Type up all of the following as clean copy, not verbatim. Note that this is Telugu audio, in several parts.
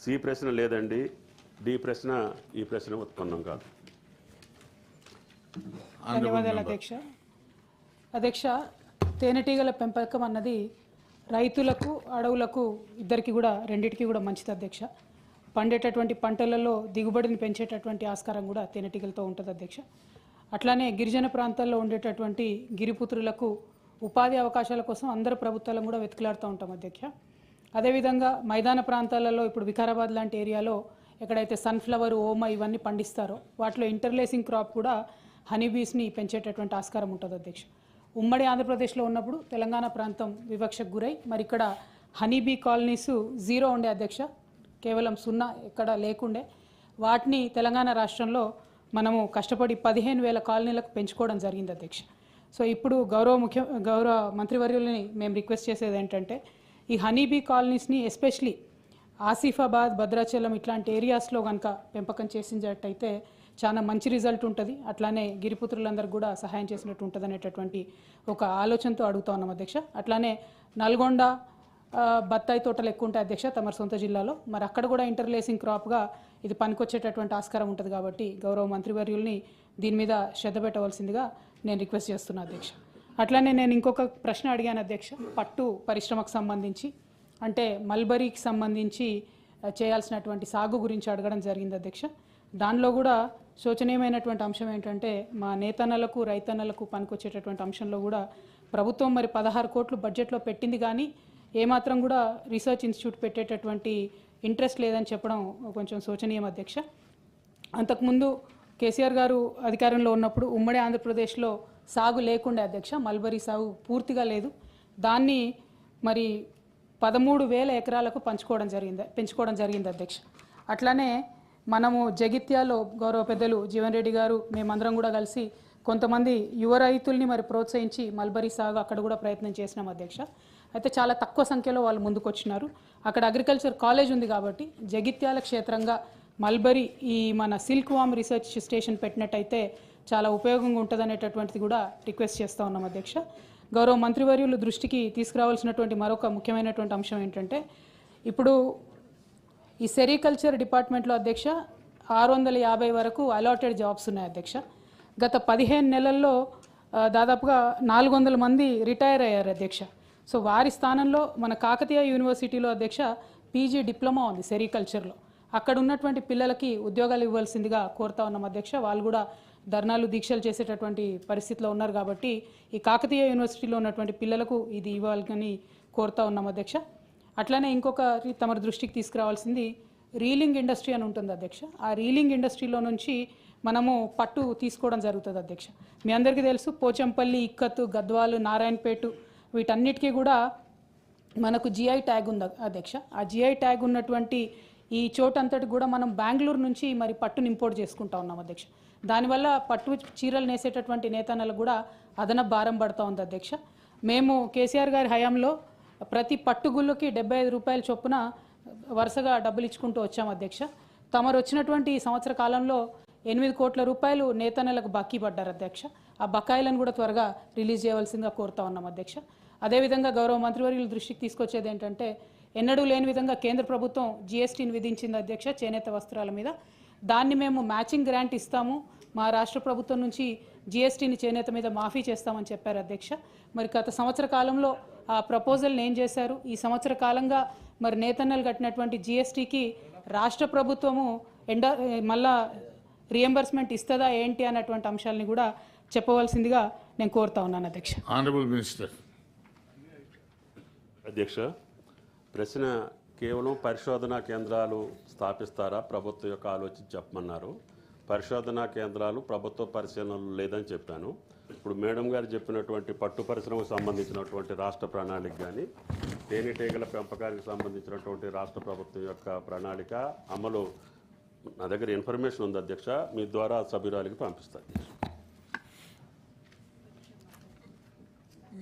సి ప్రశ్న లేదండి, డి ప్రశ్న ఈ ప్రశ్న ఉత్పన్నం కాదు. ధన్యవాదాలు అధ్యక్ష. అధ్యక్ష, తేనెటీగల పెంపకం అన్నది రైతులకు అడవులకు ఇద్దరికి కూడా రెండింటికి కూడా మంచిది అధ్యక్ష. పండేటటువంటి పంటలలో దిగుబడిని పెంచేటటువంటి ఆస్కారం కూడా తేనెటీగలతో ఉంటుంది అధ్యక్ష. అట్లానే గిరిజన ప్రాంతాల్లో ఉండేటటువంటి గిరిపుత్రులకు ఉపాధి అవకాశాల కోసం అందరు ప్రభుత్వాలను కూడా వెతుకులాడుతూ ఉంటాం అధ్యక్ష. అదేవిధంగా మైదాన ప్రాంతాలలో ఇప్పుడు వికారాబాద్ లాంటి ఏరియాలో ఎక్కడైతే సన్ఫ్లవర్, ఓమ ఇవన్నీ పండిస్తారో వాటిలో ఇంటర్లేసింగ్ క్రాప్ కూడా హనీబీస్ని పెంచేటటువంటి ఆస్కారం ఉంటుంది అధ్యక్ష. ఉమ్మడి ఆంధ్రప్రదేశ్లో ఉన్నప్పుడు తెలంగాణ ప్రాంతం వివక్షకు గురై మరి ఇక్కడ హనీబీ కాలనీస్ 0 ఉండే అధ్యక్ష, కేవలం 0 ఎక్కడ లేకుండే. వాటిని తెలంగాణ రాష్ట్రంలో మనము కష్టపడి 15,000 కాలనీలకు పెంచుకోవడం జరిగింది అధ్యక్ష. సో ఇప్పుడు గౌరవ మంత్రివర్యులని మేము రిక్వెస్ట్ చేసేది ఏంటంటే ఈ హనీబీ కాలనీస్ని ఎస్పెషలీ ఆసిఫాబాద్, భద్రాచలం ఇట్లాంటి ఏరియాస్లో కనుక పెంపకం చేసినట్టయితే చాలా మంచి రిజల్ట్ ఉంటుంది. అట్లానే గిరిపుత్రులందరికీ కూడా సహాయం చేసినట్టు ఉంటుంది అనేటటువంటి ఒక ఆలోచనతో అడుగుతా ఉన్నాం అధ్యక్ష. అట్లానే నల్గొండ బత్తాయి తోటలు ఎక్కువ ఉంటాయి అధ్యక్ష తమ సొంత జిల్లాలో, మరి అక్కడ కూడా ఇంటర్లేసింగ్ క్రాప్గా ఇది పనికొచ్చేటటువంటి ఆస్కారం ఉంటుంది కాబట్టి గౌరవ మంత్రివర్యుల్ని దీని మీద శ్రద్ధ పెట్టవలసిందిగా నేను రిక్వెస్ట్ చేస్తున్నా అధ్యక్ష. అట్లానే నేను ఇంకొక ప్రశ్న అడిగాను అధ్యక్ష, పట్టు పరిశ్రమకు సంబంధించి అంటే మల్బరీకి సంబంధించి చేయాల్సినటువంటి సాగు గురించి అడగడం జరిగింది అధ్యక్ష. దానిలో కూడా శోచనీయమైనటువంటి అంశం ఏంటంటే మా నేతన్నలకు రైతన్నలకు పనికొచ్చేటటువంటి అంశంలో కూడా ప్రభుత్వం మరి 16 కోట్లు బడ్జెట్లో పెట్టింది కానీ ఏమాత్రం కూడా రీసెర్చ్ ఇన్స్టిట్యూట్ పెట్టేటటువంటి ఇంట్రెస్ట్ లేదని చెప్పడం కొంచెం శోచనీయం అధ్యక్ష. అంతకుముందు కేసీఆర్ గారు అధికారంలో ఉన్నప్పుడు ఉమ్మడి ఆంధ్రప్రదేశ్లో సాగు లేకుండే అధ్యక్ష, మల్బరీ సాగు పూర్తిగా లేదు. దాన్ని మరి 13,000 ఎకరాలకు పెంచుకోవడం జరిగింది అధ్యక్ష. అట్లానే మనము జగిత్యాలో గౌరవ పెద్దలు జీవన్ రెడ్డి గారు మేమందరం కూడా కలిసి కొంతమంది యువ రైతుల్ని మరి ప్రోత్సహించి మల్బరీ సాగు అక్కడ కూడా ప్రయత్నం చేసినాం అధ్యక్ష. అయితే చాలా తక్కువ సంఖ్యలో వాళ్ళు ముందుకు వచ్చినారు. అక్కడ అగ్రికల్చర్ కాలేజ్ ఉంది కాబట్టి జగిత్యాల క్షేత్రంగా మల్బరీ ఈ మన సిల్క్ వామ్ రీసెర్చ్ స్టేషన్ పెట్టినట్టయితే చాలా ఉపయోగంగా ఉంటుంది అనేటటువంటిది కూడా రిక్వెస్ట్ చేస్తూ ఉన్నాం అధ్యక్ష. గౌరవ మంత్రివర్యులు దృష్టికి తీసుకురావాల్సినటువంటి మరొక ముఖ్యమైనటువంటి అంశం ఏంటంటే ఇప్పుడు ఈ సెరికల్చర్ డిపార్ట్మెంట్లో అధ్యక్ష 650 వరకు అలాటెడ్ జాబ్స్ ఉన్నాయి అధ్యక్ష. గత 15 నెలల్లో దాదాపుగా 400 మంది రిటైర్ అయ్యారు అధ్యక్ష. సో వారి స్థానంలో మన కాకతీయ యూనివర్సిటీలో అధ్యక్ష పీజీ డిప్లొమా ఉంది సెరికల్చర్లో. అక్కడ ఉన్నటువంటి పిల్లలకి ఉద్యోగాలు ఇవ్వాల్సిందిగా కోరుతా ఉన్నాం అధ్యక్ష. వాళ్ళు కూడా ధర్నాలు, దీక్షలు చేసేటటువంటి పరిస్థితిలో ఉన్నారు కాబట్టి ఈ కాకతీయ యూనివర్సిటీలో ఉన్నటువంటి పిల్లలకు ఇది ఇవ్వాలని కోరుతా ఉన్నాం అధ్యక్ష. అట్లానే ఇంకొక తమ దృష్టికి తీసుకురావాల్సింది రీలింగ్ ఇండస్ట్రీ అని ఉంటుంది అధ్యక్ష. ఆ రీలింగ్ ఇండస్ట్రీలో నుంచి మనము పట్టు తీసుకోవడం జరుగుతుంది అధ్యక్ష. మీ అందరికీ తెలుసు పోచంపల్లి, ఇక్కత్తు, గద్వాలు, నారాయణపేట వీటన్నిటికీ కూడా మనకు జిఐ ట్యాగ్ ఉంది అధ్యక్ష. ఆ జిఐ ట్యాగ్ ఉన్నటువంటి ఈ చోటంతటి కూడా మనం బెంగళూరు నుంచి మరి పట్టును ఇంపోర్ట్ చేసుకుంటా ఉన్నాం అధ్యక్ష. దానివల్ల పట్టు చీరలు నేసేటటువంటి నేతన్నలకు కూడా అదనపు భారం పడుతూ ఉంది అధ్యక్ష. మేము కేసీఆర్ గారి హయాంలో ప్రతి పట్టుగుళ్ళకి 75 రూపాయల చొప్పున వరుసగా డబ్బులు ఇచ్చుకుంటూ వచ్చాం అధ్యక్ష. తమరు వచ్చినటువంటి ఈ సంవత్సర కాలంలో 8 కోట్ల రూపాయలు నేతన్నలకు బాకీ పడ్డారు అధ్యక్ష. ఆ బకాయిలను కూడా త్వరగా రిలీజ్ చేయవలసిందిగా కోరుతా ఉన్నాం అధ్యక్ష. అదేవిధంగా గౌరవ మంత్రివర్యుల దృష్టికి తీసుకొచ్చేది ఏంటంటే ఎన్నడూ లేని విధంగా కేంద్ర ప్రభుత్వం జిఎస్టీని విధించింది అధ్యక్ష చేనేత వస్త్రాల మీద. దాన్ని మేము మ్యాచింగ్ గ్రాంట్ ఇస్తాము, మా రాష్ట్ర ప్రభుత్వం నుంచి జిఎస్టీని చేనేత మీద మాఫీ చేస్తామని చెప్పారు అధ్యక్ష. మరి గత సంవత్సర కాలంలో ఆ ప్రపోజల్ని ఏం చేశారు? ఈ సంవత్సర కాలంగా మరి నేతన్నలు కట్టినటువంటి జిఎస్టీకి రాష్ట్ర ప్రభుత్వము మళ్ళా రియంబర్స్మెంట్ ఇస్తుందా ఏంటి అన్నటువంటి అంశాలని కూడా చెప్పవలసిందిగా నేను కోరుతా ఉన్నాను అధ్యక్ష. Honourable minister. అధ్యక్ష, ప్రశ్న కేవలం పరిశోధనా కేంద్రాలు స్థాపిస్తారా ప్రభుత్వం యొక్క ఆలోచన చెప్పమన్నారు. పరిశోధనా కేంద్రాలు ప్రభుత్వ పరిశీలనలు లేదని చెప్పాను. ఇప్పుడు మేడం గారు చెప్పినటువంటి పట్టు పరిశ్రమకు సంబంధించినటువంటి రాష్ట్ర ప్రణాళిక కానీ తేనెటీగల పెంపకానికి సంబంధించినటువంటి రాష్ట్ర ప్రభుత్వం యొక్క ప్రణాళిక అమలు నా దగ్గర ఇన్ఫర్మేషన్ ఉంది అధ్యక్ష, మీ ద్వారా సభ్యురాలికి పంపిస్తాను.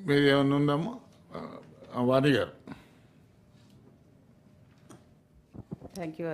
మీరు ఏమన్నా ఉందమ్మా వాణి గారు? Thank you.